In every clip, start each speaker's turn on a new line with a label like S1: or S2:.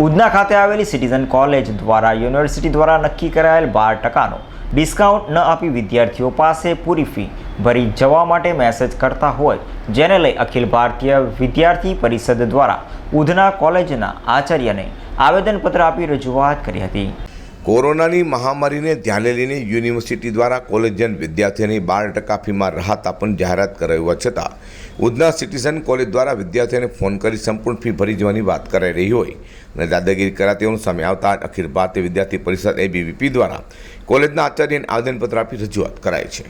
S1: ઉધના ખાતે આવેલી citizen college દ્વારા યુનિવર્સિટી દ્વારા નક્કી કરાયેલ 12% ડિસ્કાઉન્ટ ન આપી વિદ્યાર્થીઓ પાસે પૂરી ફી ભરી જવા માટે મેસેજ કરતા હોય, જેને લઈ અખિલ ભારતીય વિદ્યાર્થી પરિષદ દ્વારા ઉધના કોલેજના આચાર્યને આવેદનપત્ર આપી રજૂઆત કરી હતી।
S2: કોરોનાની મહામારીને ધ્યાને લઈને યુનિવર્સિટી દ્વારા કોલેજિયન વિદ્યાર્થીઓની 12% ફીમાં રાહત આપવાની જાહેરાત કરાઈ હોવા છતાં ઉધના સિટીઝન કોલેજ દ્વારા વિદ્યાર્થીઓને ફોન કરી સંપૂર્ણ ફી ભરી જવાની વાત કરાઈ રહી હોય અને દાદાગીરી કરાતી સામે આવતા અખિલ ભારતીય વિદ્યાર્થી પરિષદ ABVP દ્વારા કોલેજના આચાર્યને આવેદનપત્ર આપી રજૂઆત કરાઈ છે।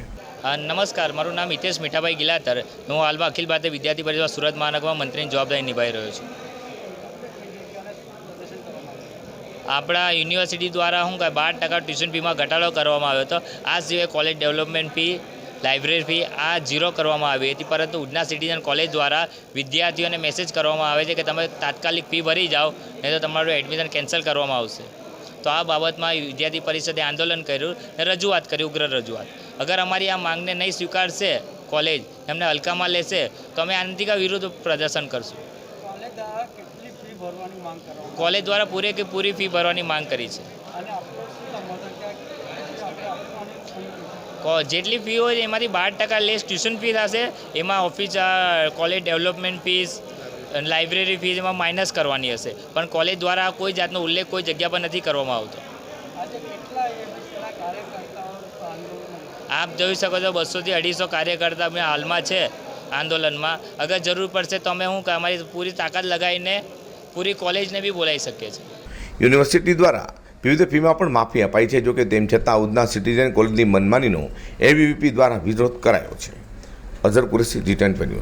S3: નમસ્કાર, મારું નામ હિતેશ મીઠાભાઈ ગિલાતર। હું હાલમાં અખિલ ભારતીય વિદ્યાર્થી પરિષદ સુરત મહાનગરમાં મંત્રીની જવાબદારી નિભાવી રહ્યો છું। આપણા યુનિવર્સિટી દ્વારા શું કહે 12% ટ્યુશન ફીમાં ઘટાડો કરવામાં આવ્યો હતો। આ સિવાય college development fee, library fee આ 0 કરવામાં આવી હતી, પરંતુ ઉધના સિટીઝન કોલેજ દ્વારા વિદ્યાર્થીઓને મેસેજ કરવામાં આવે છે કે તમે તાત્કાલિક ફી ભરી જાઓ, નહીં તો તમારું એડમિશન કેન્સલ કરવામાં આવશે। તો આ બાબતમાં વિદ્યાર્થી પરિષદે આંદોલન કર્યું અને રજૂઆત કરી, ઉગ્ર રજૂઆત। અગર અમારી આ માંગને નહીં સ્વીકારશે કોલેજ, એમને હલકામાં લેશે તો અમે આંતરિક વિરુદ્ધ પ્રદર્શન કરશું। કોલેજ દ્વારા પૂરી ફી ભરવાની માંગ કરી છે। જેટલી ફી હોય એમાંથી 12% લેસ ટ્યુશન ફી થશે, એમાં office college development fees, library fees એમાં માઇનસ કરવાની હશે, પણ કોલેજ દ્વારા કોઈ જાતનો ઉલ્લેખ કોઈ જગ્યા પર નથી કરવામાં આવતો। આપ જોઈ શકો છો 200 થી 250 કાર્યકર્તા અમે હાલમાં છે આંદોલનમાં। અગર જરૂર પડશે તો અમે અમારી પૂરી તાકાત લગાવીને પૂરી કોલેજને બી બોલાવી શકીએ છીએ।
S2: યુનિવર્સિટી દ્વારા વિવિધ ફીમાં પણ માફી અપાઈ છે, જોકે તેમ છતાં ઉધના સિટીઝન કોલેજની મનમાનીનો ABVP દ્વારા વિરોધ કરાયો છે। Azhar Qureshi, G10 news.